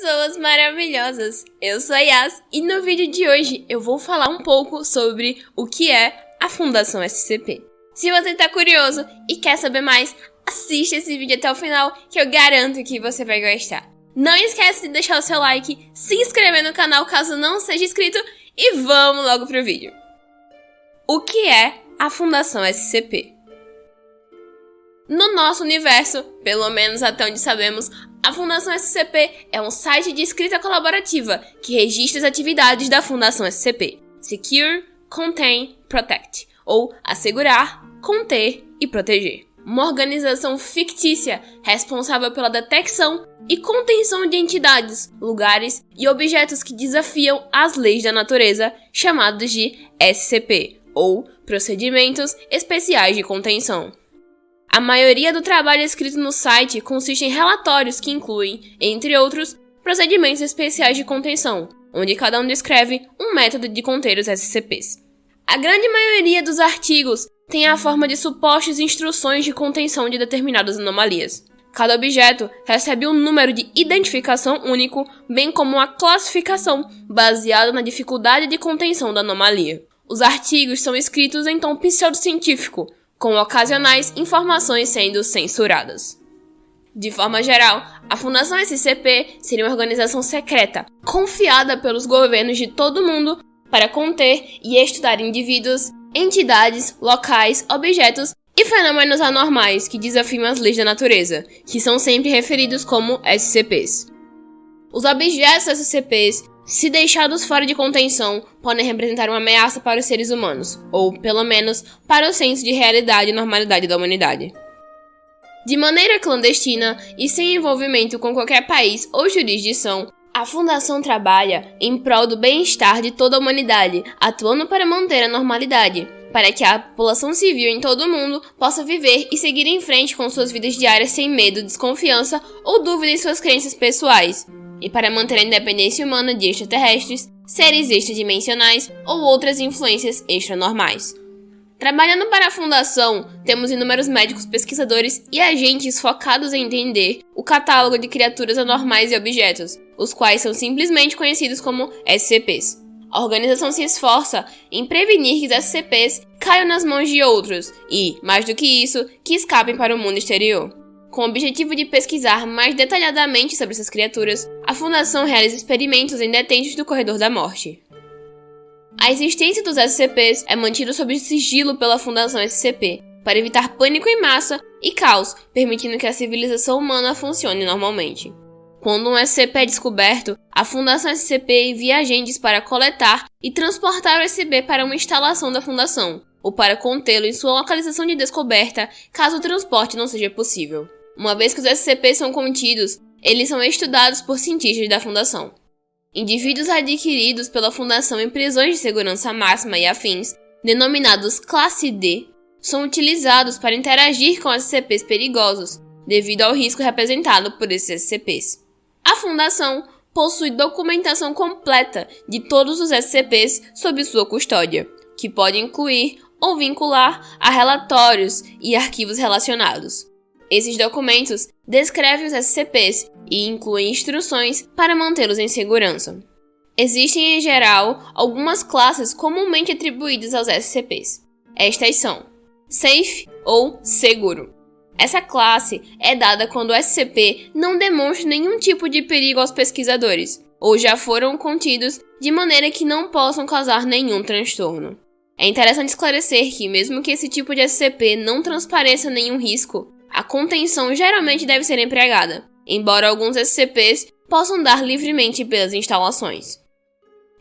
pessoas maravilhosas! Eu sou a Yas e no vídeo de hoje eu vou falar um pouco sobre o que é a Fundação SCP. Se você tá curioso e quer saber mais, assista esse vídeo até o final que eu garanto que você vai gostar. Não esquece de deixar o seu like, se inscrever no canal caso não seja inscrito e vamos logo pro vídeo. O que é a Fundação SCP? No nosso universo, pelo menos até onde sabemos, a Fundação SCP é um site de escrita colaborativa que registra as atividades da Fundação SCP. Secure, Contain, Protect, ou assegurar, conter e proteger. Uma organização fictícia responsável pela detecção e contenção de entidades, lugares e objetos que desafiam as leis da natureza, chamados de SCP, ou Procedimentos Especiais de Contenção. A maioria do trabalho escrito no site consiste em relatórios que incluem, entre outros, procedimentos especiais de contenção, onde cada um descreve um método de conter os SCPs. A grande maioria dos artigos tem a forma de supostas instruções de contenção de determinadas anomalias. Cada objeto recebe um número de identificação único, bem como uma classificação baseada na dificuldade de contenção da anomalia. Os artigos são escritos em tom pseudocientífico, com ocasionais informações sendo censuradas. De forma geral, a Fundação SCP seria uma organização secreta, confiada pelos governos de todo o mundo para conter e estudar indivíduos, entidades, locais, objetos e fenômenos anormais que desafiam as leis da natureza, que são sempre referidos como SCPs. Os objetos SCPs, se deixados fora de contenção, podem representar uma ameaça para os seres humanos, ou, pelo menos, para o senso de realidade e normalidade da humanidade. De maneira clandestina e sem envolvimento com qualquer país ou jurisdição, a Fundação trabalha em prol do bem-estar de toda a humanidade, atuando para manter a normalidade, para que a população civil em todo o mundo possa viver e seguir em frente com suas vidas diárias sem medo, desconfiança ou dúvida em suas crenças pessoais, e para manter a independência humana de extraterrestres, seres extradimensionais ou outras influências extranormais. Trabalhando para a Fundação, temos inúmeros médicos, pesquisadores e agentes focados em entender o catálogo de criaturas anormais e objetos, os quais são simplesmente conhecidos como SCPs. A organização se esforça em prevenir que os SCPs caiam nas mãos de outros e, mais do que isso, que escapem para o mundo exterior. Com o objetivo de pesquisar mais detalhadamente sobre essas criaturas, a Fundação realiza experimentos em detentos do Corredor da Morte. A existência dos SCPs é mantida sob sigilo pela Fundação SCP, para evitar pânico em massa e caos, permitindo que a civilização humana funcione normalmente. Quando um SCP é descoberto, a Fundação SCP envia agentes para coletar e transportar o SCP para uma instalação da Fundação, ou para contê-lo em sua localização de descoberta, caso o transporte não seja possível. Uma vez que os SCPs são contidos, eles são estudados por cientistas da Fundação. Indivíduos adquiridos pela Fundação em prisões de segurança máxima e afins, denominados Classe D, são utilizados para interagir com SCPs perigosos, devido ao risco representado por esses SCPs. A Fundação possui documentação completa de todos os SCPs sob sua custódia, que pode incluir ou vincular a relatórios e arquivos relacionados. Esses documentos descrevem os SCPs e incluem instruções para mantê-los em segurança. Existem, em geral, algumas classes comumente atribuídas aos SCPs. Estas são Safe ou Seguro. Essa classe é dada quando o SCP não demonstra nenhum tipo de perigo aos pesquisadores, ou já foram contidos de maneira que não possam causar nenhum transtorno. É interessante esclarecer que, mesmo que esse tipo de SCP não transpareça nenhum risco, a contenção geralmente deve ser empregada, embora alguns SCPs possam dar livremente pelas instalações.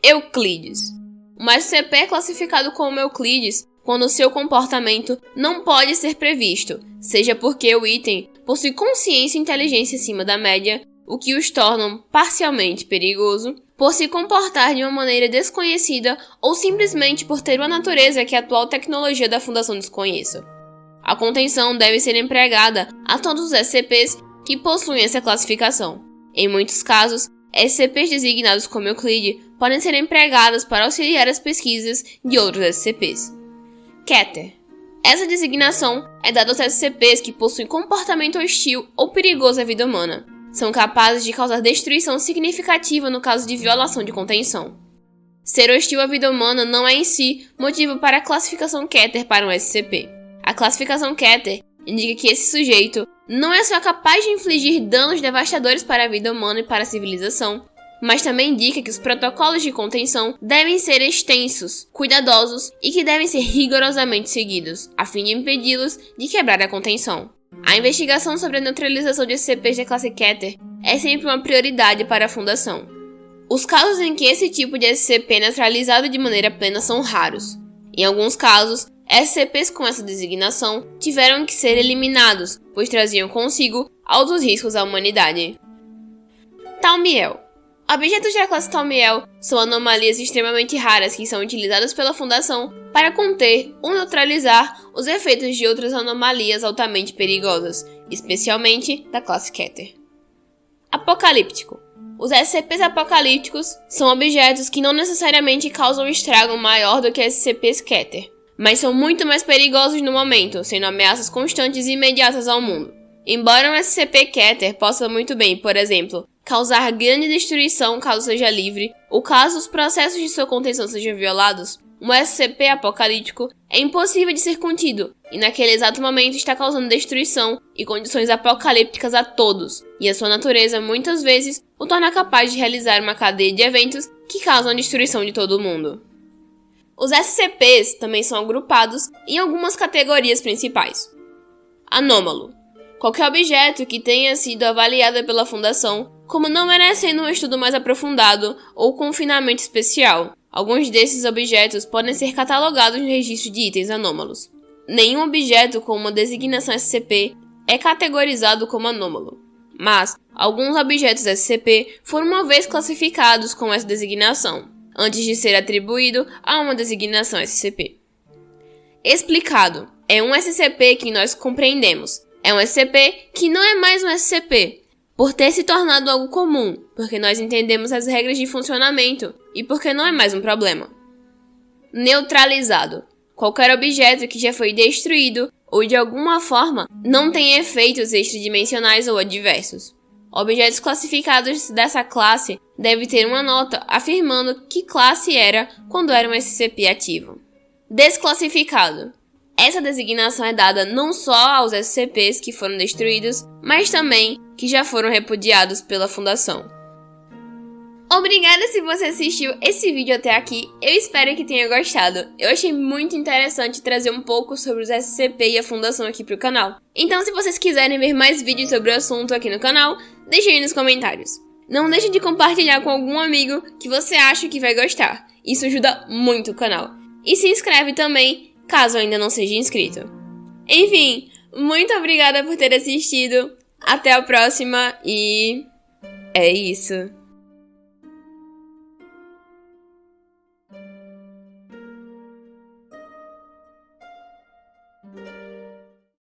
Euclides. Um SCP é classificado como Euclides quando seu comportamento não pode ser previsto, seja porque o item possui consciência e inteligência acima da média, o que os tornam parcialmente perigoso, por se comportar de uma maneira desconhecida ou simplesmente por ter uma natureza que a atual tecnologia da Fundação desconheça. A contenção deve ser empregada a todos os SCPs que possuem essa classificação. Em muitos casos, SCPs designados como Euclide podem ser empregadas para auxiliar as pesquisas de outros SCPs. Keter. Essa designação é dada aos SCPs que possuem comportamento hostil ou perigoso à vida humana, são capazes de causar destruição significativa no caso de violação de contenção. Ser hostil à vida humana não é em si motivo para a classificação Keter para um SCP. A classificação Keter indica que esse sujeito não é só capaz de infligir danos devastadores para a vida humana e para a civilização, mas também indica que os protocolos de contenção devem ser extensos, cuidadosos e que devem ser rigorosamente seguidos, a fim de impedi-los de quebrar a contenção. A investigação sobre a neutralização de SCPs da classe Keter é sempre uma prioridade para a Fundação. Os casos em que esse tipo de SCP é neutralizado de maneira plena são raros. Em alguns casos, SCPs com essa designação tiveram que ser eliminados, pois traziam consigo altos riscos à humanidade. Thaumiel. Objetos da classe Thaumiel são anomalias extremamente raras que são utilizadas pela Fundação para conter ou neutralizar os efeitos de outras anomalias altamente perigosas, especialmente da classe Keter. Apocalíptico. Os SCPs apocalípticos são objetos que não necessariamente causam estrago maior do que SCPs Keter, mas são muito mais perigosos no momento, sendo ameaças constantes e imediatas ao mundo. Embora um SCP Keter possa muito bem, por exemplo, causar grande destruição caso seja livre, ou caso os processos de sua contenção sejam violados, um SCP apocalíptico é impossível de ser contido, e naquele exato momento está causando destruição e condições apocalípticas a todos, e a sua natureza muitas vezes o torna capaz de realizar uma cadeia de eventos que causam a destruição de todo mundo. Os SCPs também são agrupados em algumas categorias principais. Anômalo. Qualquer objeto que tenha sido avaliado pela Fundação como não merecendo um estudo mais aprofundado ou confinamento especial. Alguns desses objetos podem ser catalogados no registro de itens anômalos. Nenhum objeto com uma designação SCP é categorizado como anômalo, mas alguns objetos SCP foram uma vez classificados com essa designação, antes de ser atribuído a uma designação SCP. Explicado. É um SCP que nós compreendemos. É um SCP que não é mais um SCP, por ter se tornado algo comum, porque nós entendemos as regras de funcionamento e porque não é mais um problema. Neutralizado. Qualquer objeto que já foi destruído ou de alguma forma não tem efeitos extradimensionais ou adversos. Objetos classificados dessa classe devem ter uma nota afirmando que classe era quando era um SCP ativo. Desclassificado. Essa designação é dada não só aos SCPs que foram destruídos, mas também que já foram repudiados pela Fundação. Obrigada se você assistiu esse vídeo até aqui, eu espero que tenha gostado. Eu achei muito interessante trazer um pouco sobre os SCP e a Fundação aqui pro canal. Então se vocês quiserem ver mais vídeos sobre o assunto aqui no canal, deixem aí nos comentários. Não deixe de compartilhar com algum amigo que você acha que vai gostar, isso ajuda muito o canal. E se inscreve também, caso ainda não seja inscrito. Enfim, muito obrigada por ter assistido, até a próxima e é isso.